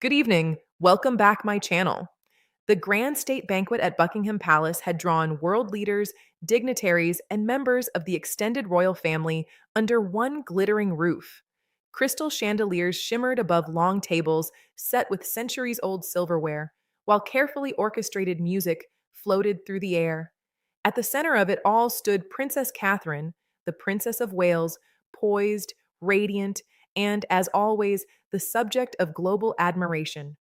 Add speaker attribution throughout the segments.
Speaker 1: Good evening. Welcome back my channel. The grand state banquet at Buckingham Palace had drawn world leaders, dignitaries, and members of the extended royal family under one glittering roof. Crystal chandeliers shimmered above long tables set with centuries-old silverware, while carefully orchestrated music floated through the air. At the center of it all stood Princess Catherine, the Princess of Wales, poised, radiant, and, as always, the subject of global admiration.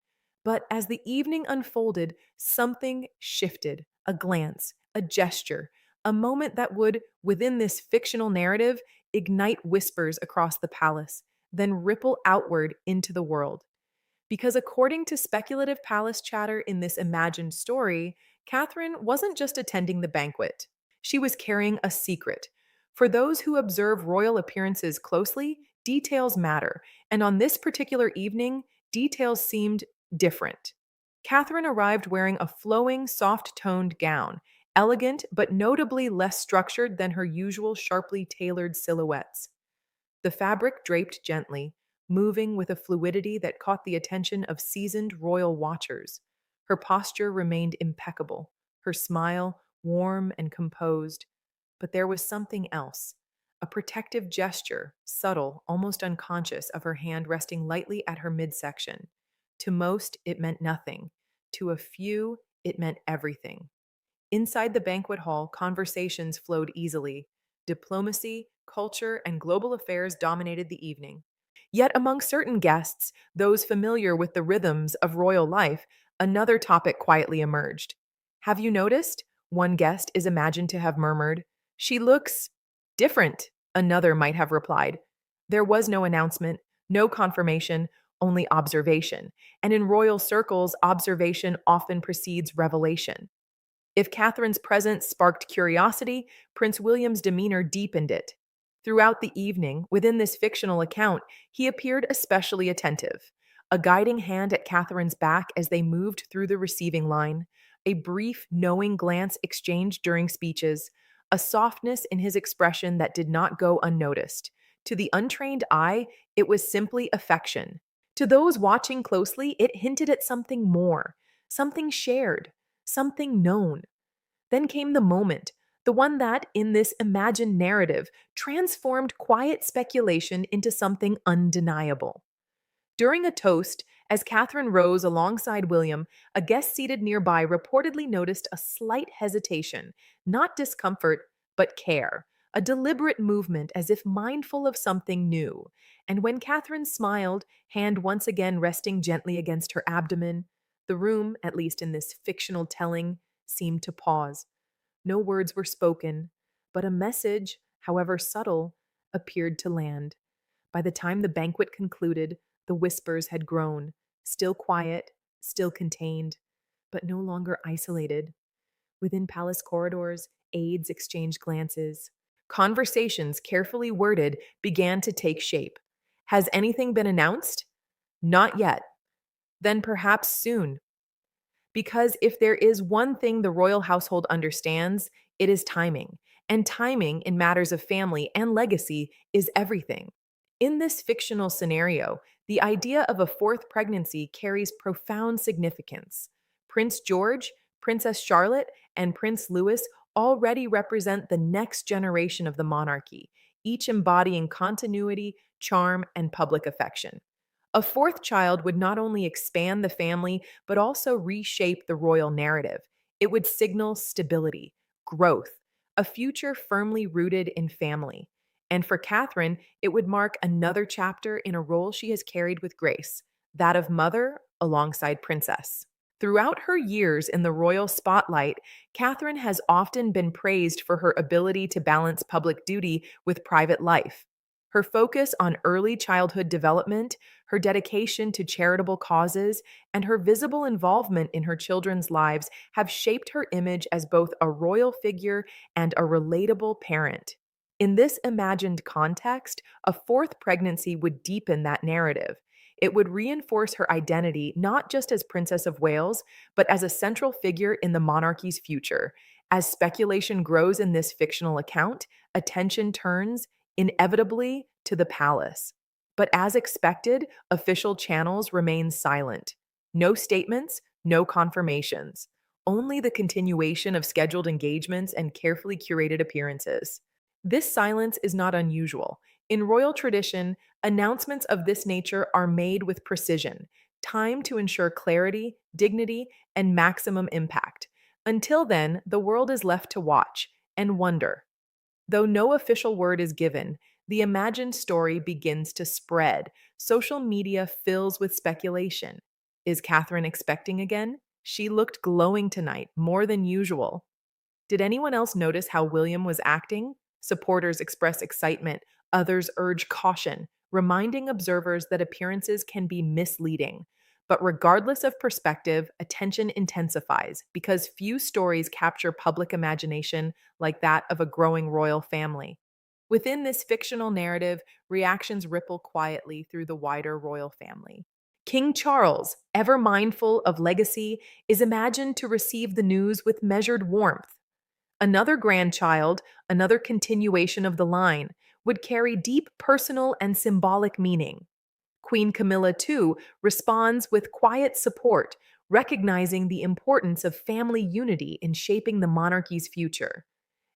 Speaker 1: But as the evening unfolded, something shifted, a glance, a gesture, a moment that would, within this fictional narrative, ignite whispers across the palace, then ripple outward into the world. Because according to speculative palace chatter in this imagined story, Catherine wasn't just attending the banquet. She was carrying a secret. For those who observe royal appearances closely, details matter, and on this particular evening, details seemed different. Catherine arrived wearing a flowing, soft toned gown, elegant but notably less structured than her usual sharply tailored silhouettes. The fabric draped gently, moving with a fluidity that caught the attention of seasoned royal watchers. Her posture remained impeccable, her smile warm and composed. But there was something else, a protective gesture, subtle, almost unconscious, of her hand resting lightly at her midsection. To most, it meant nothing. To a few, it meant everything. Inside the banquet hall, conversations flowed easily. Diplomacy, culture, and global affairs dominated the evening. Yet among certain guests, those familiar with the rhythms of royal life, another topic quietly emerged. Have you noticed? One guest is imagined to have murmured. She looks different, another might have replied. There was no announcement, no confirmation, only observation. And in royal circles, observation often precedes revelation. If Catherine's presence sparked curiosity, Prince William's demeanor deepened it. Throughout the evening, within this fictional account, he appeared especially attentive. A guiding hand at Catherine's back as they moved through the receiving line, a brief, knowing glance exchanged during speeches, a softness in his expression that did not go unnoticed. To the untrained eye, it was simply affection. To those watching closely, it hinted at something more, something shared, something known. Then came the moment, the one that, in this imagined narrative, transformed quiet speculation into something undeniable. During a toast, as Catherine rose alongside William, a guest seated nearby reportedly noticed a slight hesitation, not discomfort, but care, a deliberate movement as if mindful of something new. And when Catherine smiled, hand once again resting gently against her abdomen, the room, at least in this fictional telling, seemed to pause. No words were spoken, but a message, however subtle, appeared to land. By the time the banquet concluded, the whispers had grown, still quiet, still contained, but no longer isolated. Within palace corridors, aides exchanged glances. Conversations, carefully worded, began to take shape. Has anything been announced? Not yet. Then perhaps soon. Because if there is one thing the royal household understands, it is timing. And timing in matters of family and legacy is everything. In this fictional scenario, the idea of a fourth pregnancy carries profound significance. Prince George, Princess Charlotte, and Prince Louis already represent the next generation of the monarchy, each embodying continuity, charm, and public affection. A fourth child would not only expand the family, but also reshape the royal narrative. It would signal stability, growth, a future firmly rooted in family. And for Catherine, it would mark another chapter in a role she has carried with grace, that of mother alongside princess. Throughout her years in the royal spotlight, Catherine has often been praised for her ability to balance public duty with private life. Her focus on early childhood development, her dedication to charitable causes, and her visible involvement in her children's lives have shaped her image as both a royal figure and a relatable parent. In this imagined context, a fourth pregnancy would deepen that narrative. It would reinforce her identity not just as Princess of Wales, but as a central figure in the monarchy's future. As speculation grows in this fictional account, attention turns inevitably to the palace. But as expected, official channels remain silent. No statements, no confirmations, only the continuation of scheduled engagements and carefully curated appearances. This silence is not unusual. In royal tradition, announcements of this nature are made with precision, timed to ensure clarity, dignity, and maximum impact. Until then, the world is left to watch and wonder. Though no official word is given, the imagined story begins to spread. Social media fills with speculation. Is Catherine expecting again? She looked glowing tonight, more than usual. Did anyone else notice how William was acting? Supporters express excitement, others urge caution, reminding observers that appearances can be misleading. But regardless of perspective, attention intensifies because few stories capture public imagination like that of a growing royal family. Within this fictional narrative, reactions ripple quietly through the wider royal family. King Charles, ever mindful of legacy, is imagined to receive the news with measured warmth. Another grandchild, another continuation of the line, would carry deep personal and symbolic meaning. Queen Camilla, too, responds with quiet support, recognizing the importance of family unity in shaping the monarchy's future.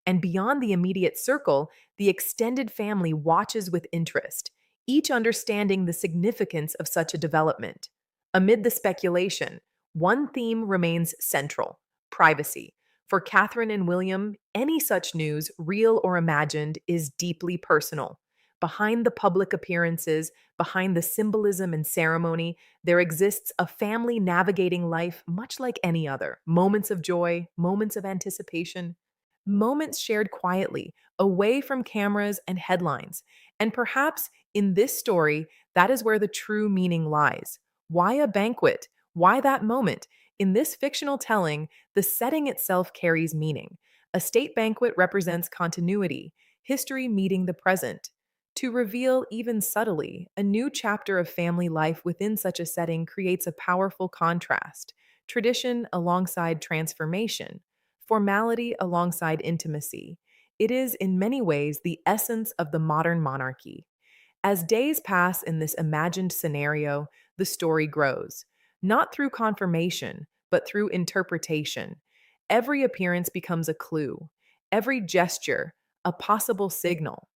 Speaker 1: And beyond the immediate circle, the extended family watches with interest, each understanding the significance of such a development. Amid the speculation, one theme remains central: privacy. For Catherine and William, any such news, real or imagined, is deeply personal. Behind the public appearances, behind the symbolism and ceremony, there exists a family navigating life much like any other. Moments of joy, moments of anticipation, moments shared quietly, away from cameras and headlines. And perhaps in this story, that is where the true meaning lies. Why a banquet? Why that moment? In this fictional telling, the setting itself carries meaning. A state banquet represents continuity, history meeting the present. To reveal, even subtly, a new chapter of family life within such a setting creates a powerful contrast: tradition alongside transformation, formality alongside intimacy. It is, in many ways, the essence of the modern monarchy. As days pass in this imagined scenario, the story grows, not through confirmation, but through interpretation. Every appearance becomes a clue, every gesture, a possible signal.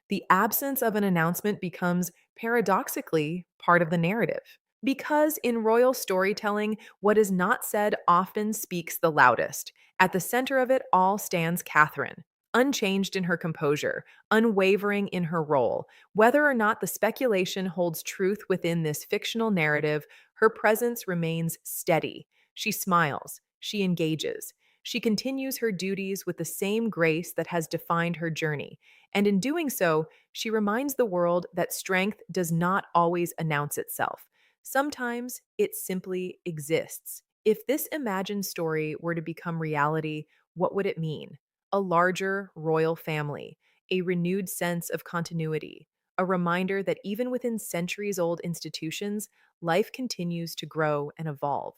Speaker 1: The absence of an announcement becomes, paradoxically, part of the narrative. Because in royal storytelling, what is not said often speaks the loudest. At the center of it all stands Catherine, unchanged in her composure, unwavering in her role. Whether or not the speculation holds truth within this fictional narrative, her presence remains steady. She smiles, she engages, she continues her duties with the same grace that has defined her journey. And in doing so, she reminds the world that strength does not always announce itself. Sometimes it simply exists. If this imagined story were to become reality, what would it mean? A larger royal family, a renewed sense of continuity, a reminder that even within centuries old institutions, life continues to grow and evolve.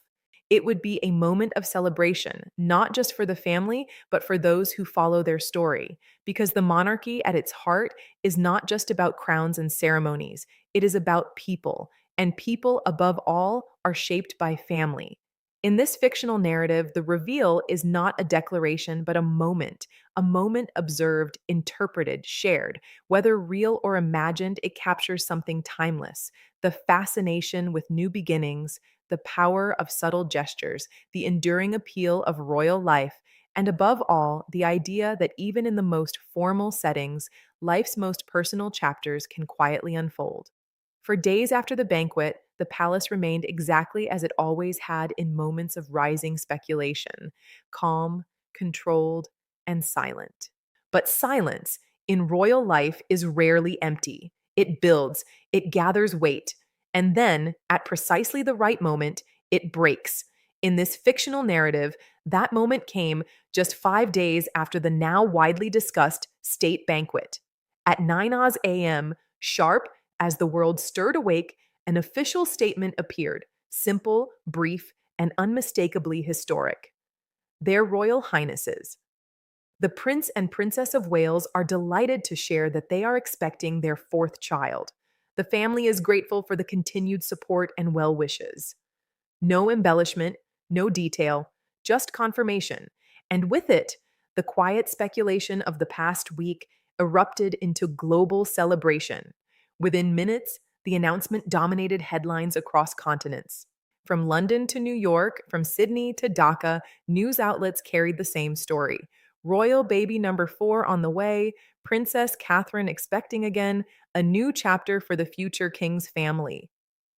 Speaker 1: It would be a moment of celebration, not just for the family, but for those who follow their story, because the monarchy at its heart is not just about crowns and ceremonies, it is about people, and people, above all, are shaped by family. In this fictional narrative, the reveal is not a declaration, but a moment observed, interpreted, shared. Whether real or imagined, it captures something timeless: the fascination with new beginnings, the power of subtle gestures, the enduring appeal of royal life, and above all, the idea that even in the most formal settings, life's most personal chapters can quietly unfold. For days after the banquet, the palace remained exactly as it always had in moments of rising speculation: calm, controlled, and silent. But silence in royal life is rarely empty. It builds, it gathers weight, and then, at precisely the right moment, it breaks. In this fictional narrative, that moment came just 5 days after the now widely discussed state banquet. At 9 Oz a.m., sharp as the world stirred awake, an official statement appeared, simple, brief, and unmistakably historic. Their Royal Highnesses, the Prince and Princess of Wales, are delighted to share that they are expecting their fourth child. The family is grateful for the continued support and well wishes. No embellishment, no detail, just confirmation. And with it, the quiet speculation of the past week erupted into global celebration. Within minutes, the announcement dominated headlines across continents. From London to New York, from Sydney to Dhaka, news outlets carried the same story. Royal baby number 4 on the way, Princess Catherine expecting again, a new chapter for the future king's family.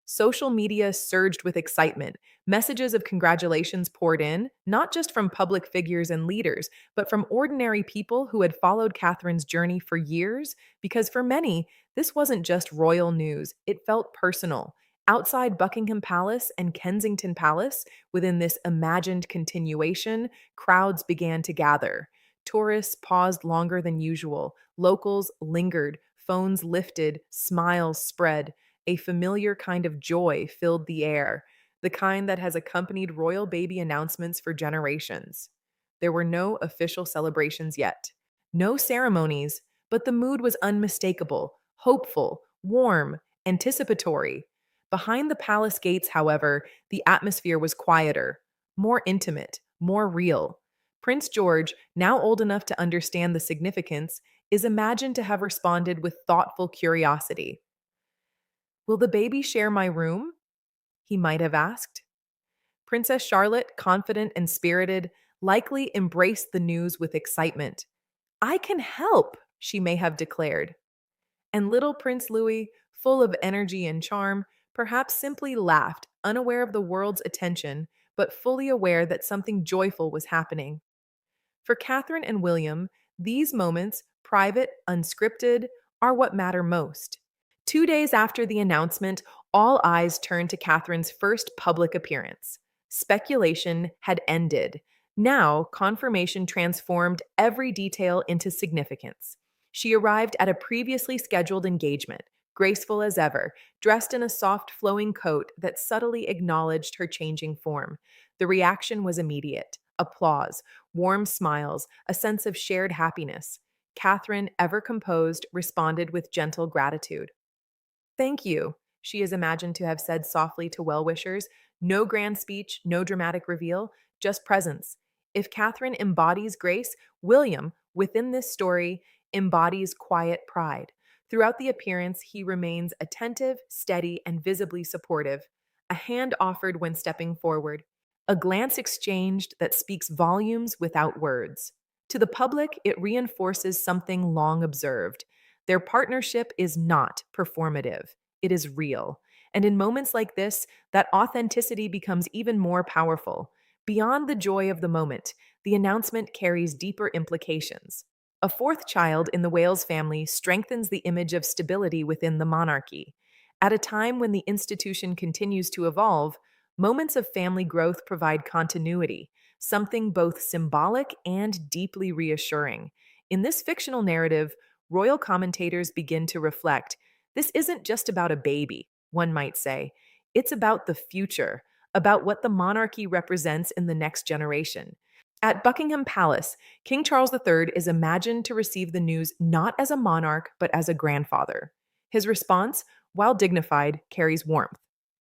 Speaker 1: Social media surged with excitement. Messages of congratulations poured in, not just from public figures and leaders, but from ordinary people who had followed Catherine's journey for years, because for many, this wasn't just royal news, it felt personal. Outside Buckingham Palace and Kensington Palace, within this imagined continuation, crowds began to gather. Tourists paused longer than usual, locals lingered, phones lifted, smiles spread. A familiar kind of joy filled the air, the kind that has accompanied royal baby announcements for generations. There were no official celebrations yet, no ceremonies, but the mood was unmistakable, hopeful, warm, anticipatory. Behind the palace gates, however, the atmosphere was quieter, more intimate, more real. Prince George, now old enough to understand the significance, is imagined to have responded with thoughtful curiosity. Will the baby share my room? He might have asked. Princess Charlotte, confident and spirited, likely embraced the news with excitement. I can help, she may have declared. And little Prince Louis, full of energy and charm, perhaps simply laughed, unaware of the world's attention, but fully aware that something joyful was happening. For Catherine and William, these moments, private, unscripted, are what matter most. 2 days after the announcement, all eyes turned to Catherine's first public appearance. Speculation had ended. Now, confirmation transformed every detail into significance. She arrived at a previously scheduled engagement, graceful as ever, dressed in a soft, flowing coat that subtly acknowledged her changing form. The reaction was immediate applause, warm smiles, a sense of shared happiness. Catherine, ever composed, responded with gentle gratitude. Thank you, she is imagined to have said softly to well wishers. No grand speech, no dramatic reveal, just presence. If Catherine embodies grace, William, within this story, embodies quiet pride. Throughout the appearance, he remains attentive, steady, and visibly supportive. A hand offered when stepping forward, a glance exchanged that speaks volumes without words. To the public, it reinforces something long observed. Their partnership is not performative, it is real. And in moments like this, that authenticity becomes even more powerful. Beyond the joy of the moment, the announcement carries deeper implications. A fourth child in the Wales family strengthens the image of stability within the monarchy. At a time when the institution continues to evolve, moments of family growth provide continuity, something both symbolic and deeply reassuring. In this fictional narrative, royal commentators begin to reflect this isn't just about a baby, one might say. It's about the future, about what the monarchy represents in the next generation. At Buckingham Palace, King Charles III is imagined to receive the news not as a monarch, but as a grandfather. His response, while dignified, carries warmth.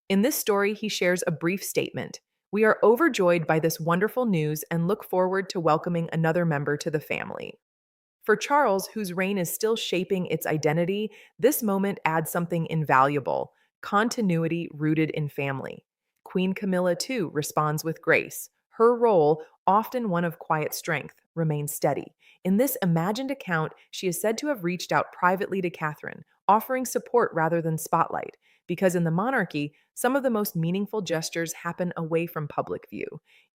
Speaker 1: In this story, he shares a brief statement. We are overjoyed by this wonderful news and look forward to welcoming another member to the family. For Charles, whose reign is still shaping its identity, this moment adds something invaluable continuity rooted in family. Queen Camilla, too, responds with grace. Her role, often one of quiet strength, remains steady. In this imagined account, she is said to have reached out privately to Catherine, offering support rather than spotlight, because in the monarchy, some of the most meaningful gestures happen away from public view.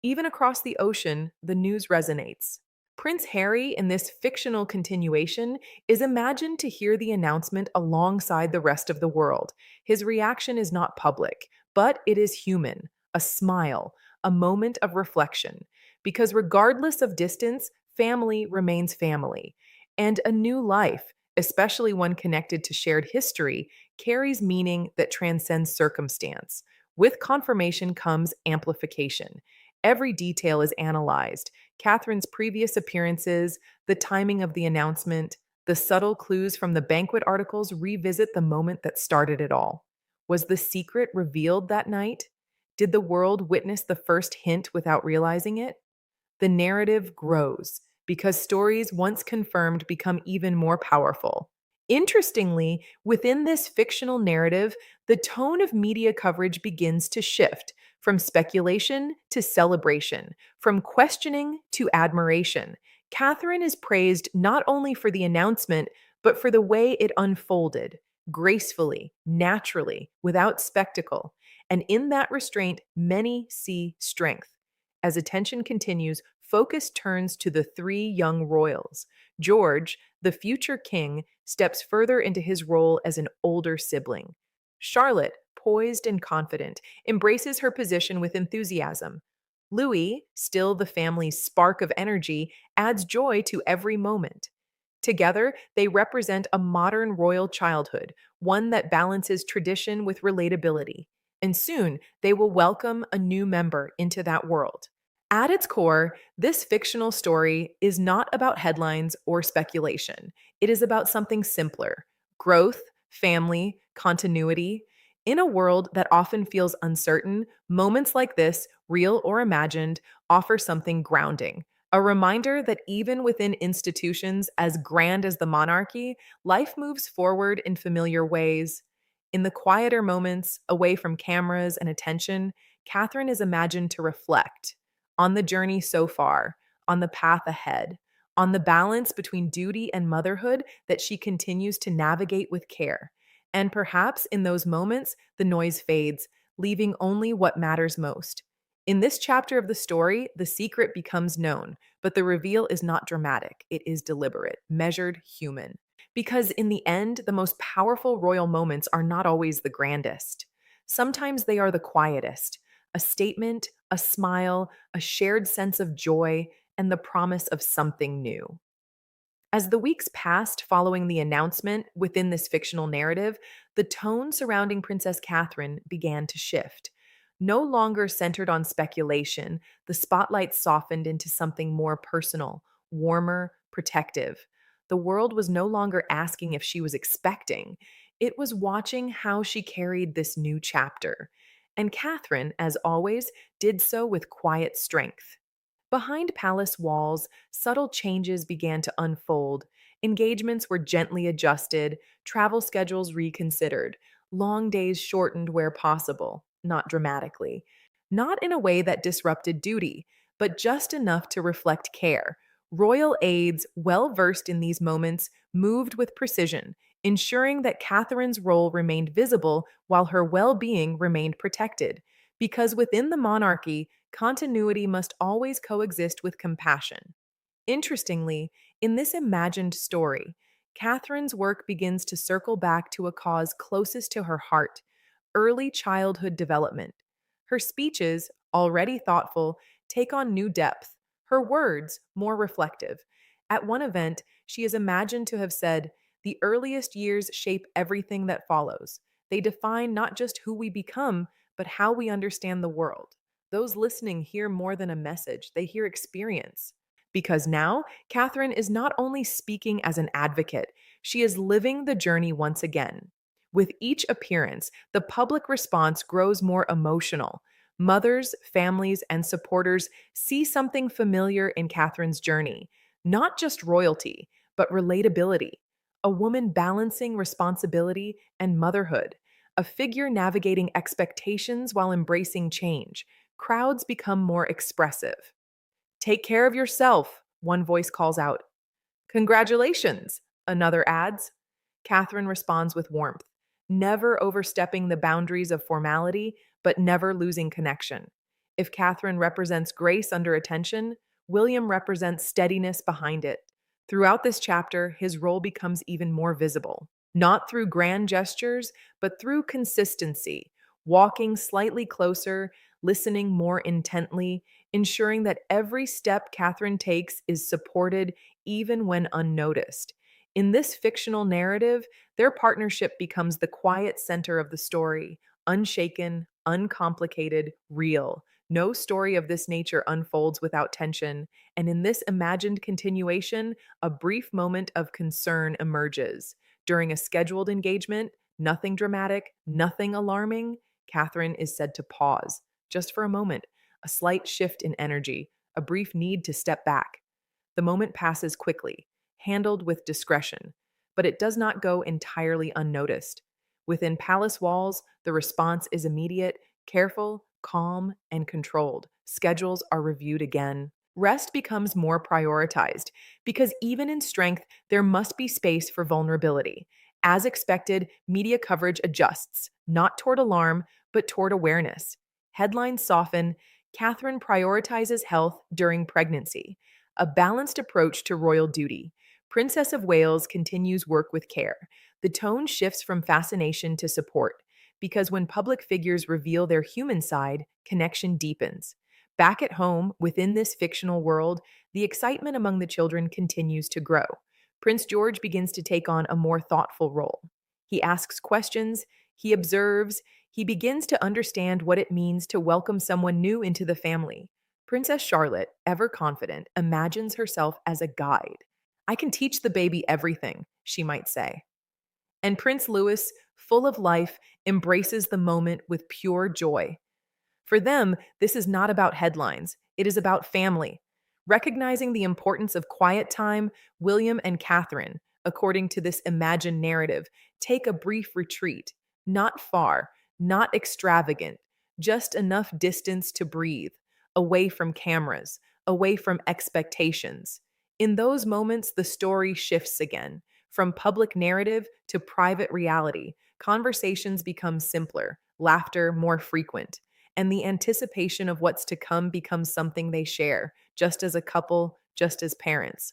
Speaker 1: Even across the ocean, the news resonates. Prince Harry, in this fictional continuation, is imagined to hear the announcement alongside the rest of the world. His reaction is not public, but it is human, a smile, a moment of reflection. Because regardless of distance, family remains family. And a new life, especially one connected to shared history, carries meaning that transcends circumstance. With confirmation comes amplification. Every detail is analyzed. Catherine's previous appearances, the timing of the announcement, The subtle clues from the banquet articles revisit the moment that started it all. Was the secret revealed that night? Did the world witness the first hint without realizing it? The narrative grows because stories once confirmed become even more powerful. Interestingly, within this fictional narrative, the tone of media coverage begins to shift from speculation to celebration, from questioning to admiration. Catherine is praised not only for the announcement, but for the way it unfolded gracefully, naturally, without spectacle. And in that restraint, many see strength. As attention continues, focus turns to the three young royals. George, the future king, steps further into his role as an older sibling. Charlotte, poised and confident, embraces her position with enthusiasm. Louis, still the family's spark of energy, adds joy to every moment. Together, they represent a modern royal childhood, one that balances tradition with relatability. And soon, they will welcome a new member into that world. At its core, this fictional story is not about headlines or speculation. It is about something simpler: growth, family, continuity. In a world that often feels uncertain, moments like this, real or imagined, offer something grounding. A reminder that even within institutions as grand as the monarchy, life moves forward in familiar ways. In the quieter moments, away from cameras and attention, Catherine is imagined to reflect on the journey so far, on the path ahead, on the balance between duty and motherhood that she continues to navigate with care. And perhaps in those moments, the noise fades, leaving only what matters most. In this chapter of the story, the secret becomes known, but the reveal is not dramatic. It is deliberate, measured, human. Because in the end, the most powerful royal moments are not always the grandest. Sometimes they are the quietest: a statement, a smile, a shared sense of joy, and the promise of something new. As the weeks passed following the announcement within this fictional narrative, the tone surrounding Princess Catherine began to shift. No longer centered on speculation, the spotlight softened into something more personal, warmer, protective. The world was no longer asking if she was expecting, it was watching how she carried this new chapter. And Catherine, as always, did so with quiet strength. Behind palace walls, subtle changes began to unfold. Engagements were gently adjusted, travel schedules reconsidered, long days shortened where possible, not dramatically. Not in a way that disrupted duty, but just enough to reflect care. Royal aides, well versed in these moments, moved with precision, ensuring that Catherine's role remained visible while her well being remained protected. Because within the monarchy, continuity must always coexist with compassion. Interestingly, in this imagined story, Catherine's work begins to circle back to a cause closest to her heart: early childhood development. Her speeches, already thoughtful, take on new depth, her words, more reflective. At one event, she is imagined to have said, "The earliest years shape everything that follows. They define not just who we become, but how we understand the world." Those listening hear more than a message, they hear experience. Because now, Catherine is not only speaking as an advocate, she is living the journey once again. With each appearance, the public response grows more emotional. Mothers, families, and supporters see something familiar in Catherine's journey: not just royalty, but relatability. A woman balancing responsibility and motherhood, a figure navigating expectations while embracing change. Crowds become more expressive. "Take care of yourself," one voice calls out. "Congratulations," another adds. Catherine responds with warmth, never overstepping the boundaries of formality, but never losing connection. If Catherine represents grace under attention, William represents steadiness behind it. Throughout this chapter, his role becomes even more visible, not through grand gestures, but through consistency, walking slightly closer, listening more intently, ensuring that every step Catherine takes is supported even when unnoticed. In this fictional narrative, their partnership becomes the quiet center of the story: unshaken, uncomplicated, real. No story of this nature unfolds without tension, and in this imagined continuation, a brief moment of concern emerges. During a scheduled engagement, nothing dramatic, nothing alarming, Catherine is said to pause, just for a moment, a slight shift in energy, a brief need to step back. The moment passes quickly, handled with discretion, but it does not go entirely unnoticed. Within palace walls, the response is immediate, careful, calm, and controlled. Schedules are reviewed again. Rest becomes more prioritized because even in strength, there must be space for vulnerability. As expected, media coverage adjusts, not toward alarm, but toward awareness. Headlines soften. Catherine prioritizes health during pregnancy, a balanced approach to royal duty. Princess of Wales continues work with care. The tone shifts from fascination to support, because when public figures reveal their human side, connection deepens. Back at home, within this fictional world, the excitement among the children continues to grow. Prince George begins to take on a more thoughtful role. He asks questions, he observes, he begins to understand what it means to welcome someone new into the family. Princess Charlotte, ever confident, imagines herself as a guide. I can teach the baby everything, she might say. And Prince Louis, full of life, embraces the moment with pure joy. For them, this is not about headlines, it is about family. Recognizing the importance of quiet time, William and Catherine, according to this imagined narrative, take a brief retreat, not far, not extravagant, just enough distance to breathe, away from cameras, away from expectations. In those moments, the story shifts again. From public narrative to private reality, conversations become simpler, laughter more frequent, and the anticipation of what's to come becomes something they share, just as a couple, just as parents.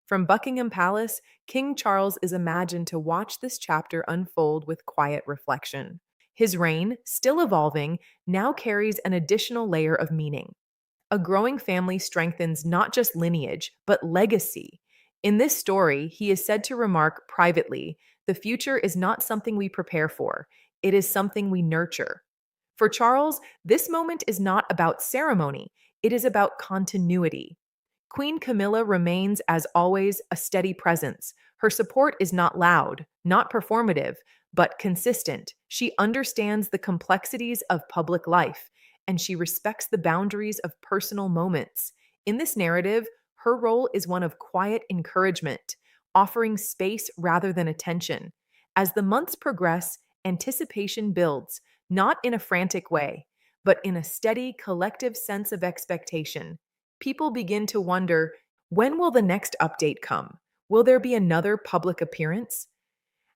Speaker 1: From Buckingham Palace, King Charles is imagined to watch this chapter unfold with quiet reflection. His reign, still evolving, now carries an additional layer of meaning. A growing family strengthens not just lineage, but legacy. In this story, he is said to remark privately, "The future is not something we prepare for, it is something we nurture." For Charles, this moment is not about ceremony, it is about continuity. Queen Camilla remains, as always, a steady presence. Her support is not loud, not performative, but consistent. She understands the complexities of public life, and she respects the boundaries of personal moments. In this narrative, her role is one of quiet encouragement, offering space rather than attention. As the months progress, anticipation builds, not in a frantic way, but in a steady, collective sense of expectation. People begin to wonder, when will the next update come? Will there be another public appearance?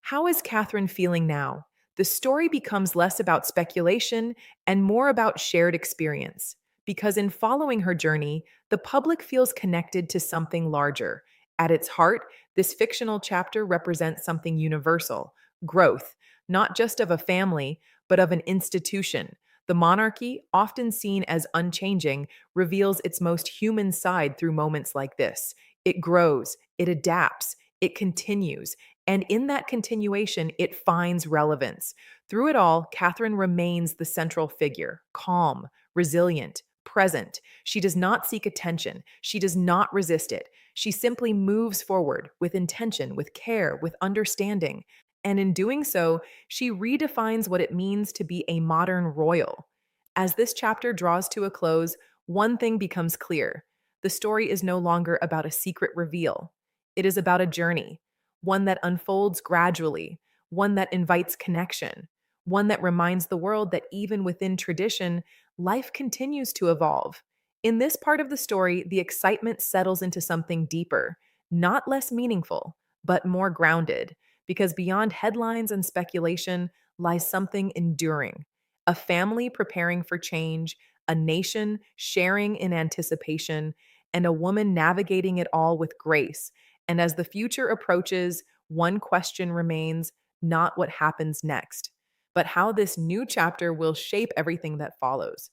Speaker 1: How is Catherine feeling now? The story becomes less about speculation and more about shared experience, because in following her journey, the public feels connected to something larger. At its heart, this fictional chapter represents something universal: growth, not just of a family, but of an institution. The monarchy, often seen as unchanging, reveals its most human side through moments like this. It grows, it adapts, it continues, and in that continuation, it finds relevance. Through it all, Catherine remains the central figure, calm, resilient, present. She does not seek attention. She does not resist it. She simply moves forward with intention, with care, with understanding. And in doing so, she redefines what it means to be a modern royal. As this chapter draws to a close, one thing becomes clear: the story is no longer about a secret reveal. It is about a journey, one that unfolds gradually, one that invites connection, one that reminds the world that even within tradition, life continues to evolve. In this part of the story, the excitement settles into something deeper, not less meaningful, but more grounded, because beyond headlines and speculation lies something enduring: a family preparing for change, a nation sharing in anticipation, and a woman navigating it all with grace. And as the future approaches, one question remains: not what happens next, but how this new chapter will shape everything that follows.